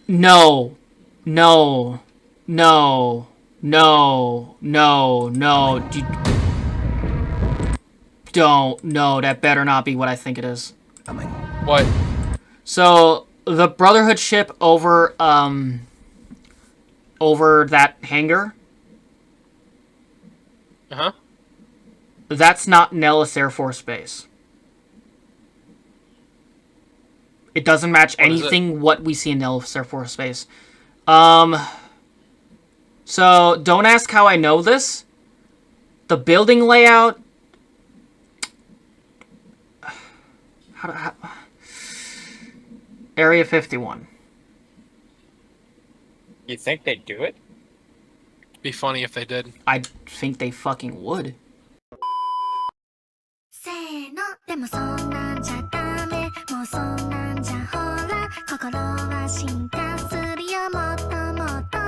No. No. No. No. No. No. Don't. No, that better not be what I think it is. What? So, the Brotherhood ship over that hangar, Uh-huh. that's not Nellis Air Force Base. It doesn't match anything what we see in Nellis Air Force Base. So, don't ask how I know this. The building layout... Area 51. You think they'd do it? Be funny if they did. I think they fucking would. せーのでもそんなんじゃダメもうそんなんじゃほら心は進化するよもっともっと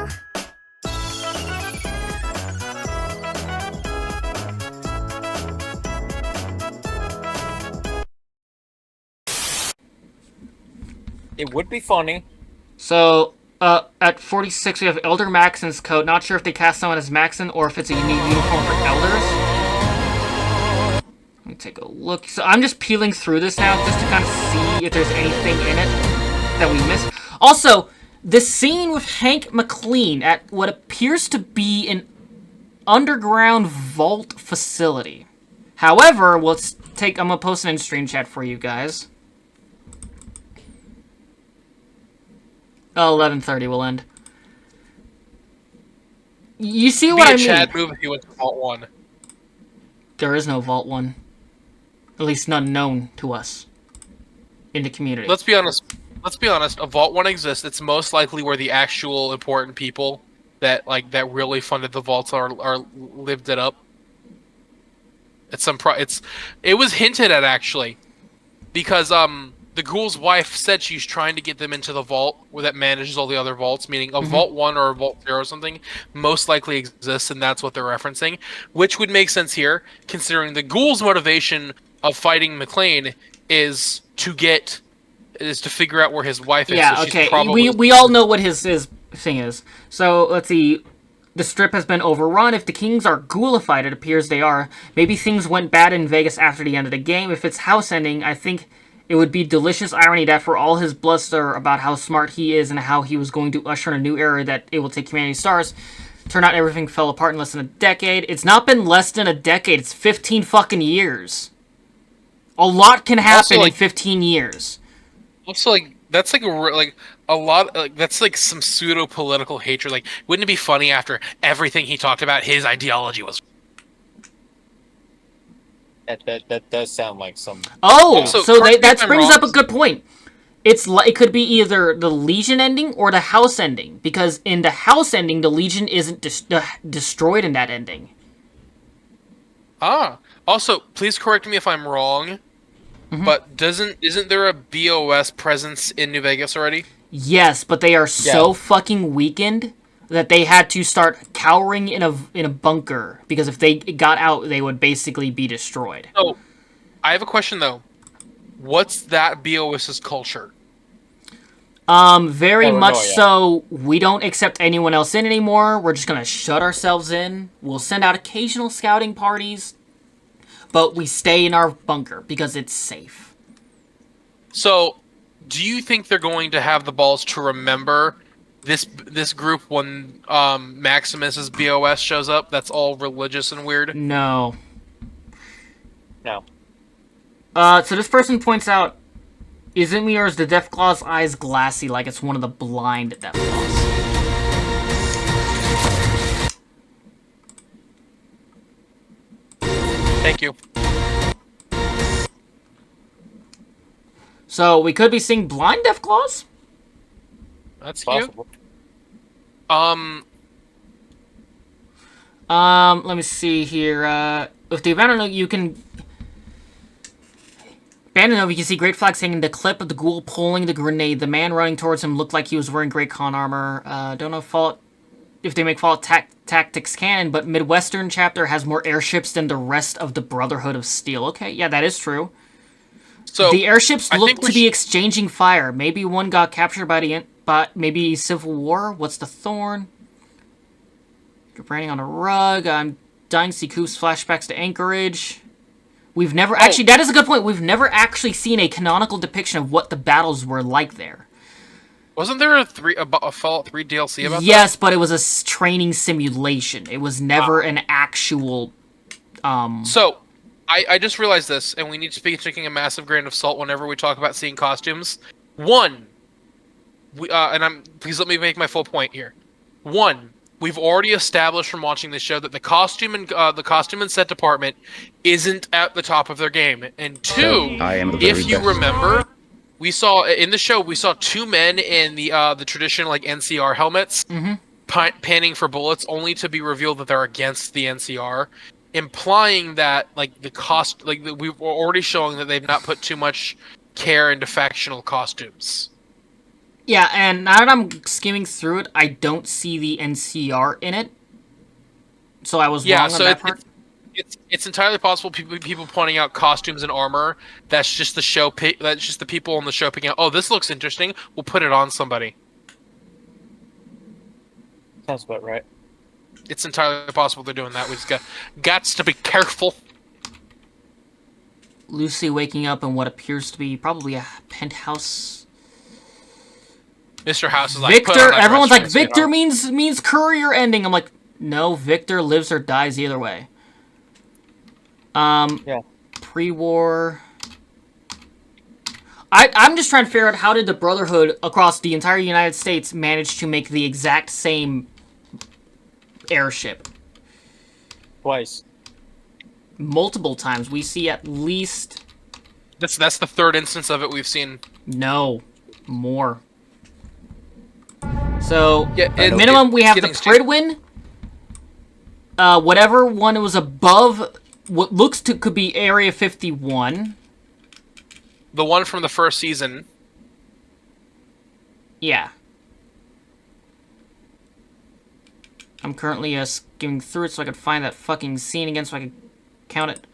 It would be funny. So, at 46, we have Elder Maxon's coat. Not sure if they cast someone as Maxon or if it's a unique uniform for Elders. Let me take a look. So, I'm just peeling through this now just to kind of see if there's anything in it that we missed. Also, the scene with Hank McLean at what appears to be an underground vault facility. However, I'm gonna post it in stream chat for you guys. 11:30 will end. You see what I mean? Chad move if he went to Vault 1. There is no Vault 1. At least none known to us. In the community. Let's be honest. A Vault 1 exists. It's most likely where the actual important people that really funded the vaults are lived it up. It was hinted at actually, because the ghoul's wife said she's trying to get them into the vault where that manages all the other vaults, meaning a Vault 1 or a Vault 0 or something most likely exists, and that's what they're referencing, which would make sense here, considering the ghoul's motivation of fighting McLean is to figure out where his wife is. Yeah, so okay. Probably... We all know what his thing is. So, let's see. The strip has been overrun. If the Kings are ghoulified, it appears they are. Maybe things went bad in Vegas after the end of the game. If it's house ending, I think it would be delicious irony that for all his bluster about how smart he is and how he was going to usher in a new era that it will take humanity stars, turned out everything fell apart in less than a decade. It's not been less than a decade. It's 15 fucking years. A lot can happen in 15 years. Also, that's a lot. That's some pseudo political hatred. Wouldn't it be funny after everything he talked about, his ideology was? That does sound like some. Oh, so that brings up a good point. It could be either the Legion ending or the House ending, because in the House ending, the Legion isn't destroyed in that ending. Also, please correct me if I'm wrong. But isn't there a BOS presence in New Vegas already? Yes, but they are so fucking weakened that they had to start cowering in a bunker, because if they got out, they would basically be destroyed. Oh, I have a question though. What's that BOS's culture? Very much so. We don't accept anyone else in anymore. We're just gonna shut ourselves in. We'll send out occasional scouting parties, but we stay in our bunker because it's safe. So, do you think they're going to have the balls to remember this group when Maximus's BOS shows up? That's all religious and weird. No. No. So this person points out, isn't me or is the Deathclaw's eyes glassy like it's one of the blind Deathclaws? Thank you. So we could be seeing blind Deathclaws? That's possible. Cute. Let me see here. With the Abandoned, you can see Great Flags hanging. The clip of the ghoul pulling the grenade. The man running towards him looked like he was wearing Great Con armor. Don't know if they make Fallout Tactics canon, but Midwestern chapter has more airships than the rest of the Brotherhood of Steel. Okay, yeah, that is true. So the airships look to be exchanging fire. Maybe one got captured by the But maybe Civil War? What's the thorn? You're branding on a rug. I'm dying to see Coop's flashbacks to Anchorage. We've never... Actually, that is a good point. We've never actually seen a canonical depiction of what the battles were like there. Wasn't there a Fallout 3 DLC about that? Yes, but it was a training simulation. It was never an actual... So, I just realized this, and we need to be taking a massive grain of salt whenever we talk about seeing costumes. One, please let me make my full point here. One, we've already established from watching this show that the costume and set department isn't at the top of their game. And two, if you remember, we saw in the show two men in the traditional like NCR helmets, panning for bullets, only to be revealed that they're against the NCR, implying that like we were already showing that they've not put too much care into factional costumes. Yeah, and now that I'm skimming through it, I don't see the NCR in it. So I was wrong on that part. It's entirely possible people pointing out costumes and armor. That's just the show. That's just the people on the show picking out. Oh, this looks interesting. We'll put it on somebody. Sounds about right. It's entirely possible they're doing that. We just got to be careful. Lucy waking up in what appears to be probably a penthouse. Mr. House is like Victor. Everyone's like Victor means courier ending. I'm like, no, Victor lives or dies either way. Yeah. Pre-war. I'm just trying to figure out how did the Brotherhood across the entire United States manage to make the exact same airship Twice. multiple times. We see at least That's the third instance of it we've seen. no more. So Yeah, at minimum we have the Pridwin. Whatever one was above what looks to could be Area 51. The one from the first season. Yeah. I'm currently skimming through it so I could find that fucking scene again so I could count it.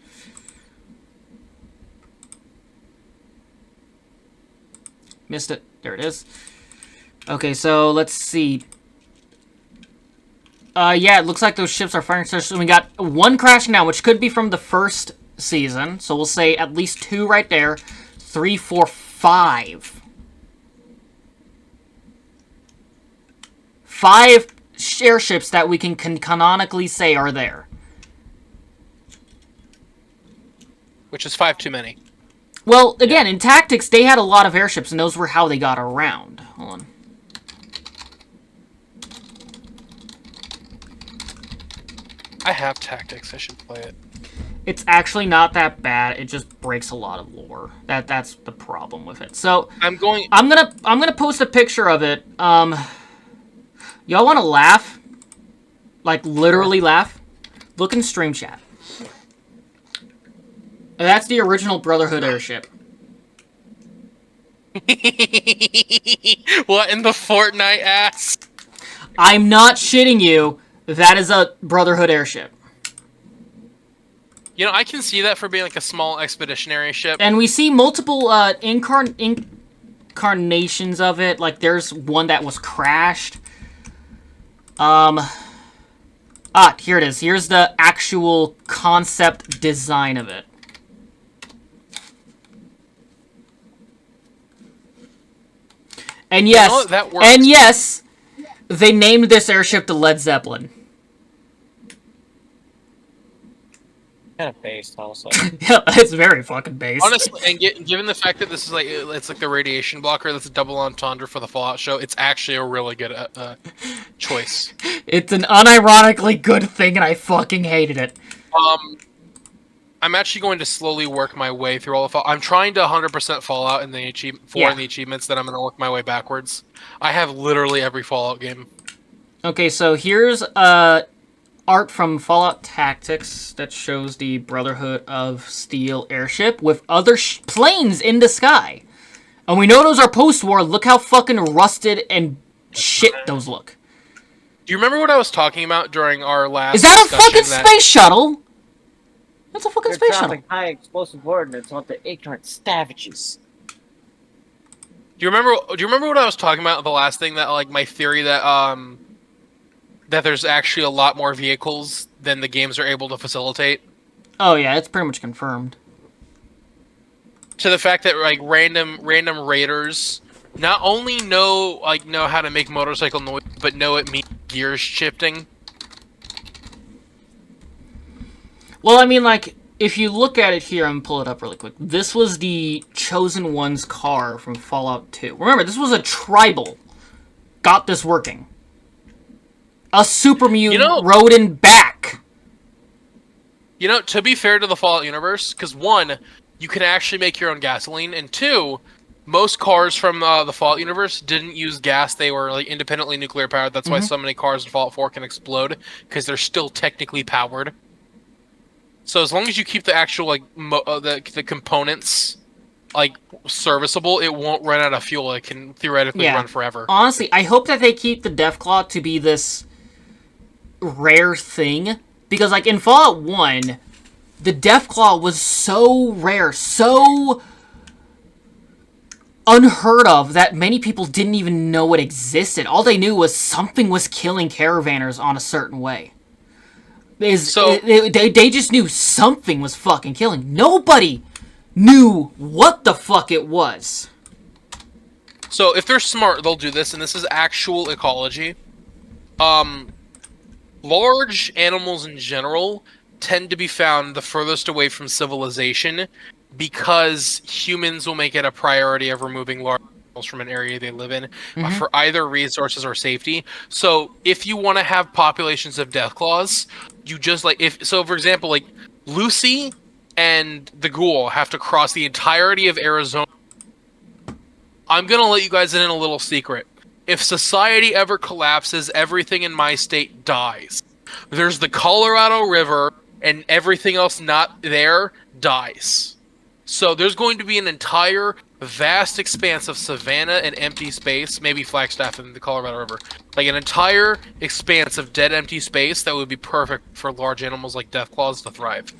Missed it. There it is. Okay, so let's see. Yeah, it looks like those ships are firing. So we got one crashing now, which could be from the first season. So we'll say at least two right there. 3, 4, 5. 5 airships that we can canonically say are there. Which is 5 too many. Well, again, in Tactics, they had a lot of airships, and those were how they got around. Hold on. I have Tactics. I should play it. It's actually not that bad. It just breaks a lot of lore. That's the problem with it. So I'm gonna post a picture of it. Y'all want to laugh? Like literally laugh? Look in stream chat. That's the original Brotherhood airship. What in the Fortnite ass? I'm not shitting you. That is a Brotherhood airship. You know, I can see that for being like a small expeditionary ship. And we see multiple incarnations of it. Like there's one that was crashed. Here it is. Here's the actual concept design of it. And yes, You know, that works. and yes, they named this airship the Led Zeppelin. Kind of based, honestly. Yeah, it's very fucking based. Honestly, and given the fact that this is like it's like the radiation blocker, that's a double entendre for the Fallout show. It's actually a really good choice. It's an unironically good thing, and I fucking hated it. I'm actually going to slowly work my way through all of Fallout. I'm trying to 100% Fallout in the in the achievements. Then I'm going to work my way backwards. I have literally every Fallout game. Okay, so here's art from Fallout Tactics that shows the Brotherhood of Steel airship with other planes in the sky. And we know those are post-war. Look how fucking rusted and shit those look. Do you remember what I was talking about during our last Is that a discussion fucking space shuttle? That's a fucking They're space shuttle. dropping high explosive ordnance onto ignorant savages. Do you remember what I was talking about? The last thing that like my theory that there's actually a lot more vehicles than the games are able to facilitate. Oh yeah, it's pretty much confirmed. To the fact that like random raiders not only know how to make motorcycle noise, but know it means gears shifting. Well, I mean, like, if you look at it here, I'm gonna pull it up really quick. This was the Chosen One's car from Fallout 2. Remember, this was a tribal. Got this working. A super mutant rode in back. You know, to be fair to the Fallout universe, because one, you can actually make your own gasoline, and two, most cars from the Fallout universe didn't use gas. They were like independently nuclear powered. That's why so many cars in Fallout 4 can explode, because they're still technically powered. So as long as you keep the actual like the components like serviceable, it won't run out of fuel. It can theoretically run forever. Honestly, I hope that they keep the Deathclaw to be this rare thing, because like in Fallout 1, the Deathclaw was so rare, so unheard of, that many people didn't even know it existed. All they knew was something was killing caravanners on a certain way. They just knew something was fucking killing. Nobody knew what the fuck it was. So if they're smart, they'll do this, and this is actual ecology. Large animals in general tend to be found the furthest away from civilization because humans will make it a priority of removing large animals from an area they live in for either resources or safety. So if you want to have populations of Deathclaws, you just for example, like Lucy and the Ghoul have to cross the entirety of Arizona. I'm gonna let you guys in a little secret. If society ever collapses, everything in my state dies. There's the Colorado River, and everything else not there dies. So there's going to be an entire vast expanse of savanna and empty space, maybe Flagstaff and the Colorado River. Like an entire expanse of dead empty space that would be perfect for large animals like Deathclaws to thrive.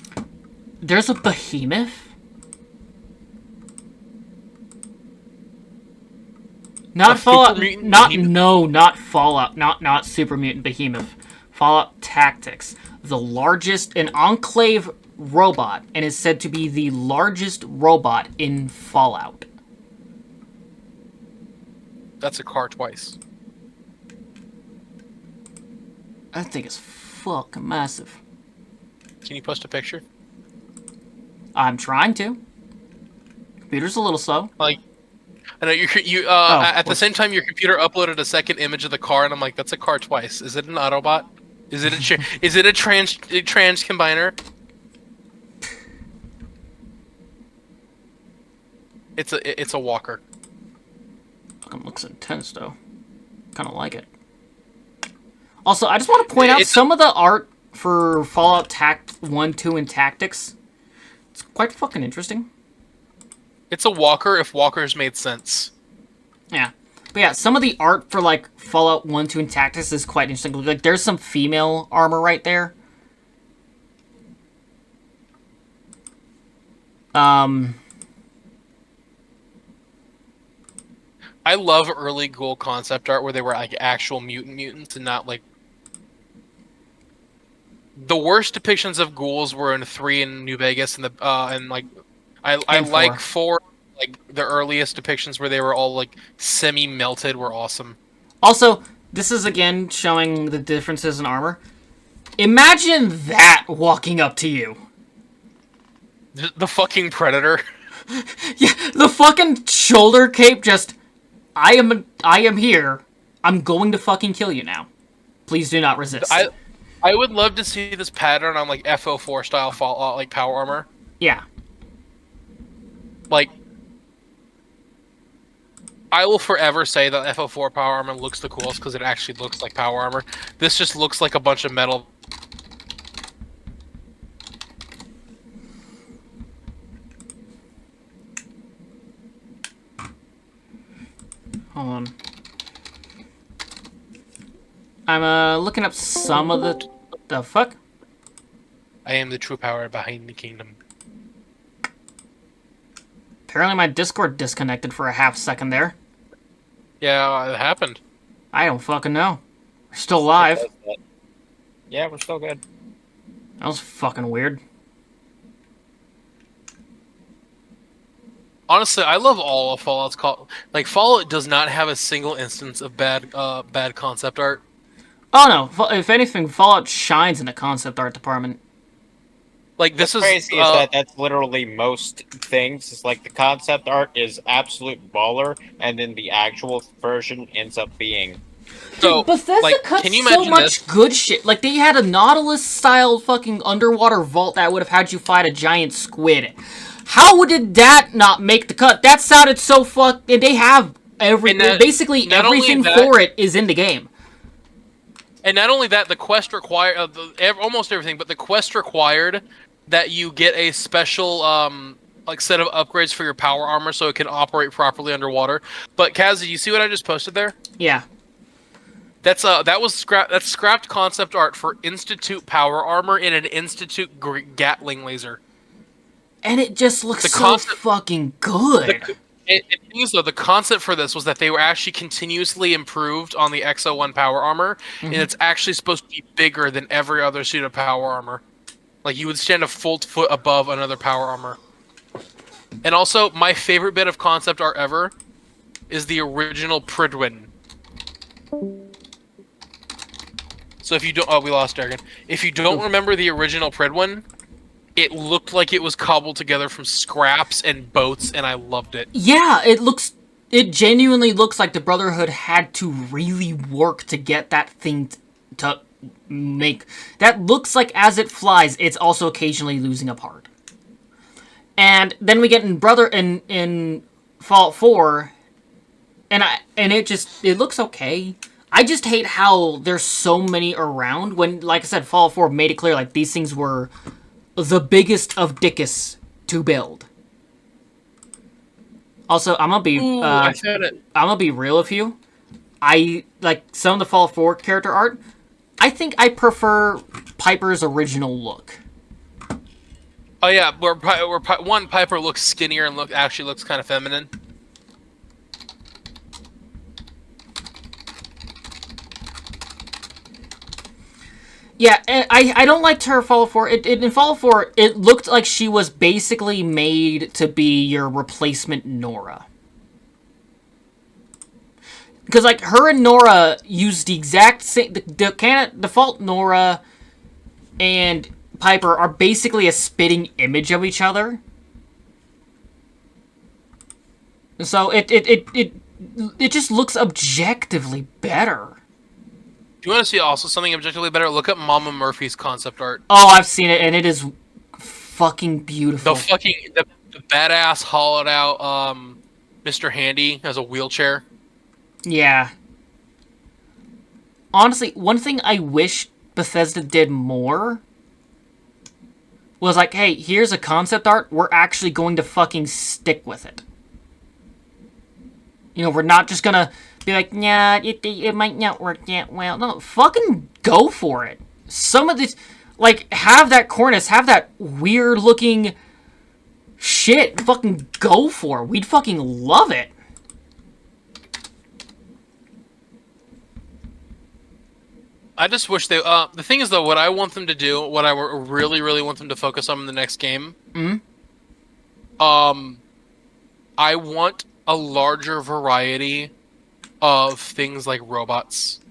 There's a behemoth? Not Fallout. Not Fallout. Not Super Mutant Behemoth. Fallout Tactics. The largest, an Enclave robot, and is said to be the largest robot in Fallout. That's a car twice. I think it's fucking massive. Can you post a picture? I'm trying to. Computer's a little slow. Like, I know at the same time your computer uploaded a second image of the car, and I'm like, that's a car twice. Is it an Autobot? Is it is it a trans combiner? It's a walker. Fucking looks intense though. Kind of like it. Also, I just want to point out some of the art for Fallout 1, 2, and Tactics. It's quite fucking interesting. It's a walker if walkers made sense. Yeah. But yeah, some of the art for like Fallout 1, 2, and Tactics is quite interesting. Like there's some female armor right there. I love early Ghoul concept art where they were like actual mutants and not like... The worst depictions of ghouls were in 3 in New Vegas, and I like 4. Like the earliest depictions where they were all like semi-melted were awesome. Also, this is again showing the differences in armor. Imagine that walking up to you. The fucking Predator. Yeah, the fucking shoulder cape just... I am here. I'm going to fucking kill you now. Please do not resist. I would love to see this pattern on like FO4 style Fallout, like power armor. Yeah. Like, I will forever say that FO4 power armor looks the coolest because it actually looks like power armor. This just looks like a bunch of metal. Hold on. I'm looking up some of the fuck? I am the true power behind the kingdom. Apparently my Discord disconnected for a half second there. Yeah, it happened. I don't fucking know. We're still alive. Yeah, we're still good. That was fucking weird. Honestly, I love all of Fallout's like Fallout does not have a single instance of bad concept art. Oh no, if anything, Fallout shines in the concept art department. Like this What's crazy is is that that's literally most things. It's like the concept art is absolute baller, and then the actual version ends up being. so Dude, Bethesda like cut can you so imagine much this? good shit. Like, they had a Nautilus-style fucking underwater vault that would have had you fight a giant squid. How did that not make the cut? That sounded so and they have basically not only everything that- for it is in the game. And not only that, the quest required almost everything, but the quest required that you get a special like set of upgrades for your power armor so it can operate properly underwater. But Kaz, did you see what I just posted there? Yeah. That's scrapped concept art for Institute power armor in an Institute Gatling laser. And it just looks The so concept- fucking good. The concept for this was that they were actually continuously improved on the XO1 power armor, and it's actually supposed to be bigger than every other suit of power armor. Like, you would stand a full foot above another power armor. And also, my favorite bit of concept art ever is the original Pridwin. So if you don't... Oh, we lost Dargan. If you don't remember the original Pridwin, it looked like it was cobbled together from scraps and boats, and I loved it. Yeah, it genuinely looks like the Brotherhood had to really work to get that thing to make. That looks like as it flies, it's also occasionally losing a part. And then we get in Fallout 4, and it looks okay. I just hate how there's so many around when, like I said, Fallout 4 made it clear like these things were the biggest of dickus to build. Also, I'm gonna be I said it. I'm gonna be real with you. I like some of the Fallout 4 character art. I think I prefer Piper's original look. Oh yeah, where Piper looks skinnier and actually looks kind of feminine. Yeah, and I don't like her Fallout 4. In Fallout 4, it looked like she was basically made to be your replacement Nora. Because, like, her and Nora use the exact same... The default Nora and Piper are basically a spitting image of each other. So it just looks objectively better. Do you want to see also something objectively better? Look at Mama Murphy's concept art. Oh, I've seen it, and it is fucking beautiful. The badass hollowed out Mr. Handy as a wheelchair. Yeah. Honestly, one thing I wish Bethesda did more was like, hey, here's a concept art, we're actually going to fucking stick with it. You know, we're not just gonna be like, nah, it might not work that well. No, fucking go for it. Some of this, like, have that cornice, have that weird looking shit, fucking go for it. We'd fucking love it. I just wish they. The thing is, though, what I want them to do, what I really, really want them to focus on in the next game. I want a larger variety of things like robots.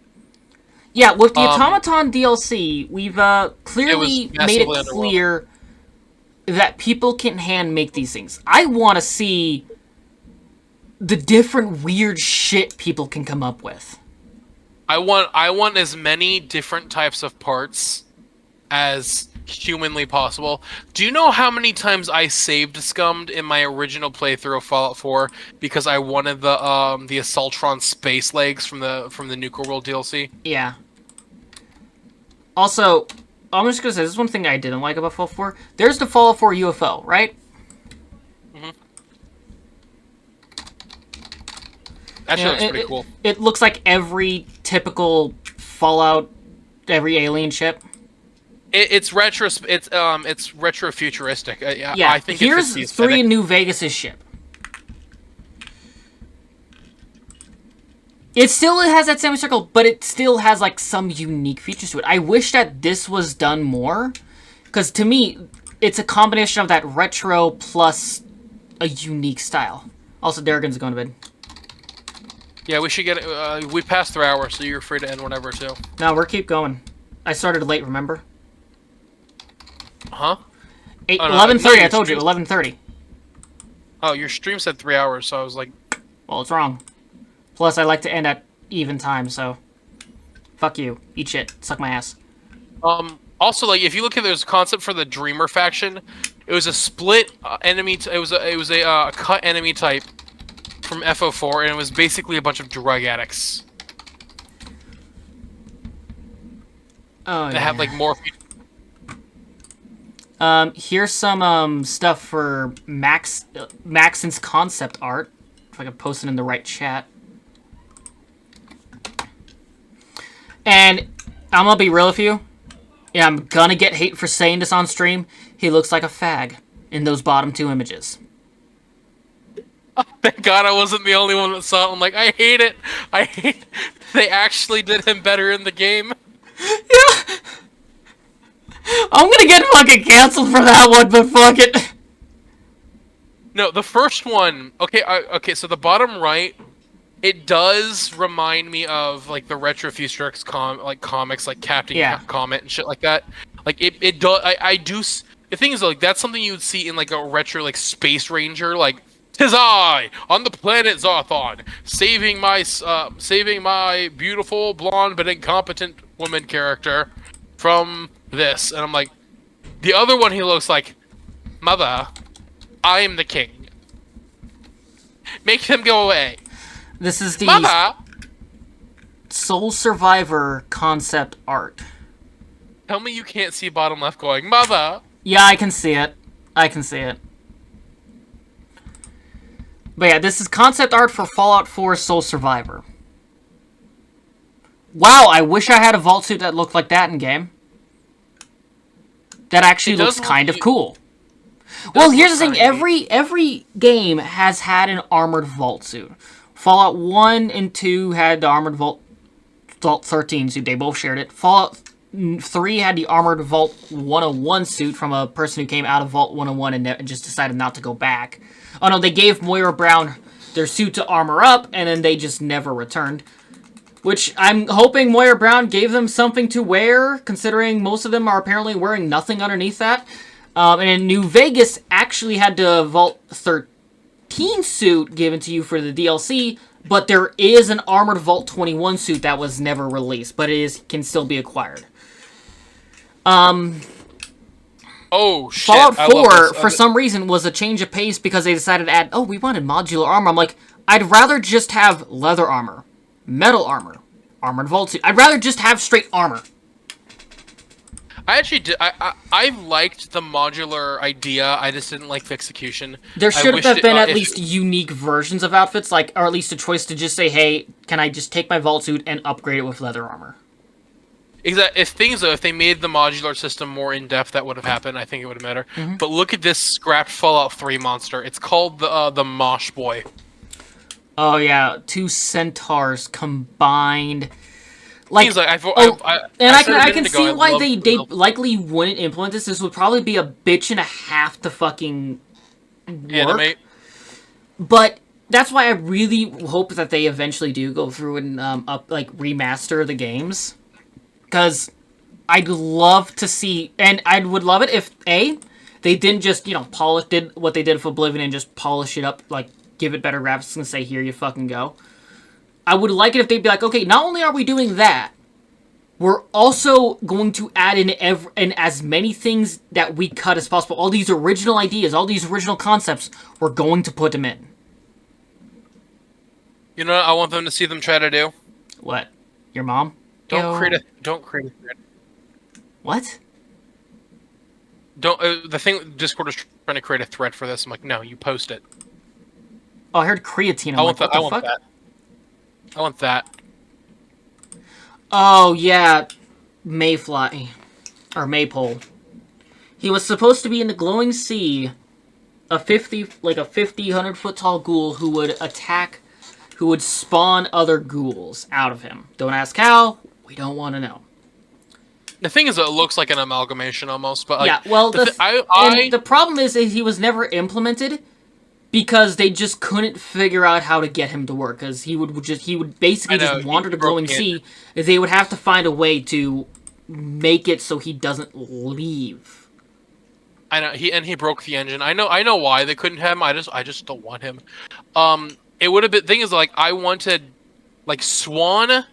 Yeah, with the Automaton DLC, we've clearly made it massively clear that people can hand make these things. I want to see the different weird shit people can come up with. I want as many different types of parts as humanly possible. Do you know how many times I saved scummed in my original playthrough of Fallout 4 because I wanted the Assaultron space legs from the Nuka World DLC? Yeah. Also, I'm just gonna say, this is one thing I didn't like about Fallout 4. There's the Fallout 4 UFO, right? Actually, looks pretty cool. It looks like every typical Fallout, every alien ship. It's retro. It's retro futuristic. Yeah. I think here's it 3 New Vegas' ship. It still has that semicircle, but it still has like some unique features to it. I wish that this was done more, because to me, it's a combination of that retro plus a unique style. Also, Darrigan's going to bed. Yeah, we should get it. We passed 3 hours, so you're free to end whenever, too. No, we're keep going. I started late, remember? Huh? 11:30, I told you, 11:30. Oh, your stream said 3 hours, so I was like... Well, it's wrong. Plus, I like to end at even time, so... Fuck you. Eat shit. Suck my ass. Also, like, if you look at this concept for the Dreamer faction, it was a split enemy... it was a cut enemy type from FO4, and it was basically a bunch of drug addicts. Oh, That had, like, more... Here's some, stuff for Maxon's concept art. If I can post it in the right chat. And I'm gonna be real with you. Yeah, I'm gonna get hate for saying this on stream. He looks like a fag in those bottom 2 images. Thank God I wasn't the only one that saw it. I'm like, I hate it. I hate... They actually did him better in the game. Yeah! I'm gonna get fucking canceled for that one, but fuck it. No, the first one... Okay, okay, so the bottom right, it does remind me of, like, the Retrofuturix comics, like Captain Comet and shit like that. Like, it does... I do... The thing is, like, that's something you would see in, like, a retro, like, Space Ranger, like... 'Tis I, on the planet Zarthon, saving my beautiful, blonde, but incompetent woman character from this. And I'm like... The other one, he looks like... Mother, I am the king. Make him go away. This is the Mother! Soul Survivor concept art. Tell me you can't see bottom left going, Mother! Yeah, I can see it. I can see it. But yeah, this is concept art for Fallout 4 Soul Survivor. Wow, I wish I had a vault suit that looked like that in game. That actually looks kind of cool. Well, here's the thing. Every game has had an armored vault suit. Fallout 1 and 2 had the armored Vault 13 suit. They both shared it. Fallout 3 had the armored Vault 101 suit from a person who came out of Vault 101 and just decided not to go back. Oh no, they gave Moira Brown their suit to armor up, and then they just never returned. Which, I'm hoping Moira Brown gave them something to wear, considering most of them are apparently wearing nothing underneath that. And in New Vegas actually had the Vault 13 suit given to you for the DLC, but there is an armored Vault 21 suit that was never released, but can still be acquired. Oh, shit. Fallout 4, for some reason, was a change of pace because they decided to add, we wanted modular armor. I'm like, I'd rather just have leather armor, metal armor, armored vault suit. I'd rather just have straight armor. I actually did. I liked the modular idea. I just didn't like the execution. There should have been at least unique versions of outfits, or at least a choice to just say, hey, can I just take my vault suit and upgrade it with leather armor? Exactly. If they made the modular system more in depth, that would have happened. I think it would have mattered. Mm-hmm. But look at this scrapped Fallout 3 monster. It's called the Mosh Boy. Oh yeah, 2 centaurs combined. I can see why they likely wouldn't implement this. This would probably be a bitch and a half to fucking work. Animate. But that's why I really hope that they eventually do go through and remaster the games. Because I'd love to see, and I would love it if they didn't just did what they did for Oblivion and just polish it up, give it better graphics and say here you fucking go. I would like it if they'd be like, okay, not only are we doing that, we're also going to add in as many things that we cut as possible. All these original ideas, all these original concepts, we're going to put them in. You know what I want them to see them try to do? What? Your mom? Don't create a thread. What? The thing Discord is trying to create a thread for this. I'm like, no, you post it. Oh, I heard creatine. I want that. I want that. Oh yeah, Mayfly or Maypole. He was supposed to be in the glowing sea, a 100-foot tall ghoul who would attack who would spawn other ghouls out of him. Don't ask how. We don't want to know. The thing is, it looks like an amalgamation almost, but like, Yeah, well, I the problem is that he was never implemented because they just couldn't figure out how to get him to work. Because he would basically just wander the glowing sea. They would have to find a way to make it so he doesn't leave. I know he broke the engine. I know why they couldn't have him. I just don't want him. It would have been. Thing is, like, I wanted, like, Swan.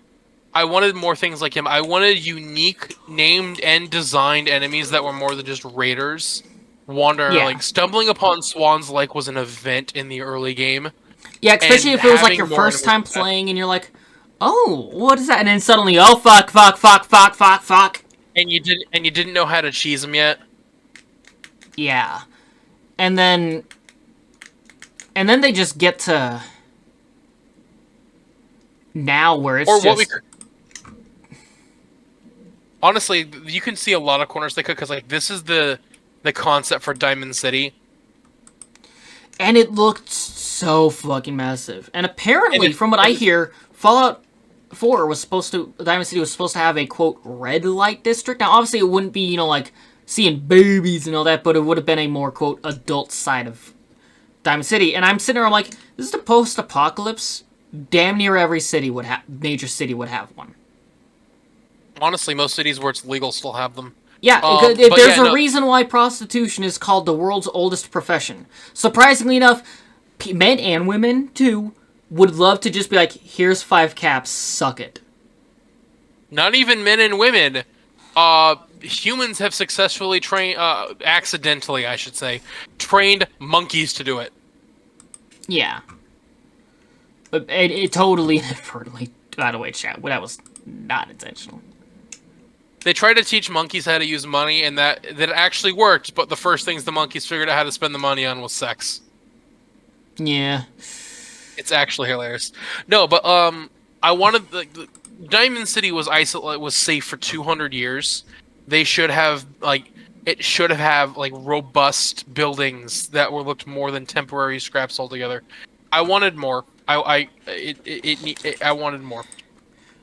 I wanted more things like him. I wanted unique named and designed enemies that were more than just raiders. Like, stumbling upon Swan's Lake was an event in the early game. Yeah, especially if it was like your first time playing and you're like, oh, what is that? And then suddenly, oh, fuck. And you didn't know how to cheese them yet. Yeah. And then they just get to now where it's honestly, you can see a lot of corners they could, because, like, this is the concept for Diamond City. And it looked so fucking massive. And apparently, from what I hear, Fallout 4 Diamond City was supposed to have a, quote, red light district. Now, obviously, it wouldn't be, like, seeing babies and all that, but it would have been a more, quote, adult side of Diamond City. And I'm sitting there, I'm like, this is the post-apocalypse. Damn near every major city would have one. Honestly, most cities where it's legal still have them. Yeah, there's a reason why prostitution is called the world's oldest profession. Surprisingly enough, men and women, too, would love to just be like, here's 5 caps, suck it. Not even men and women. Humans have successfully trained, accidentally, I should say, trained monkeys to do it. Yeah. But it totally inadvertently, by the way, chat, that was not intentional. They tried to teach monkeys how to use money, and that actually worked, but the first things the monkeys figured out how to spend the money on was sex. Yeah. It's actually hilarious. No, but, I wanted, the Diamond City was safe for 200 years. They should have, it should have robust buildings that looked more than temporary scraps altogether. I wanted more. I wanted more.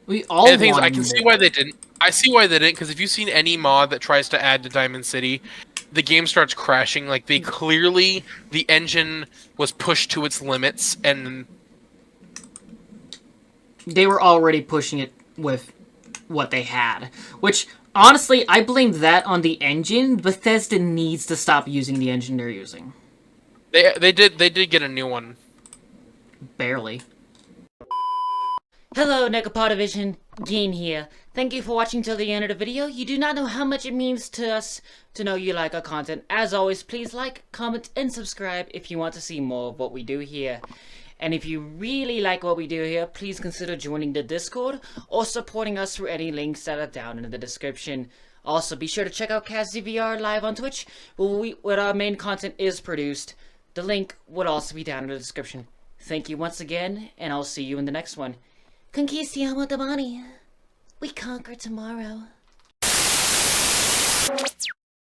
We all wanted more. I can see why they didn't. I see why they didn't, because if you've seen any mod that tries to add to Diamond City, the game starts crashing. Like, the engine was pushed to its limits, and they were already pushing it with what they had. Which, honestly, I blame that on the engine. Bethesda needs to stop using the engine they're using. They did get a new one. Barely. Hello, Necapodivision. Gene here. Thank you for watching till the end of the video. You do not know how much it means to us to know you like our content. As always, please like, comment, and subscribe if you want to see more of what we do here. And if you really like what we do here, please consider joining the Discord or supporting us through any links that are down in the description. Also, be sure to check out CastDVR live on Twitch, where our main content is produced. The link would also be down in the description. Thank you once again, and I'll see you in the next one. Conquistiamo domani. We conquer tomorrow.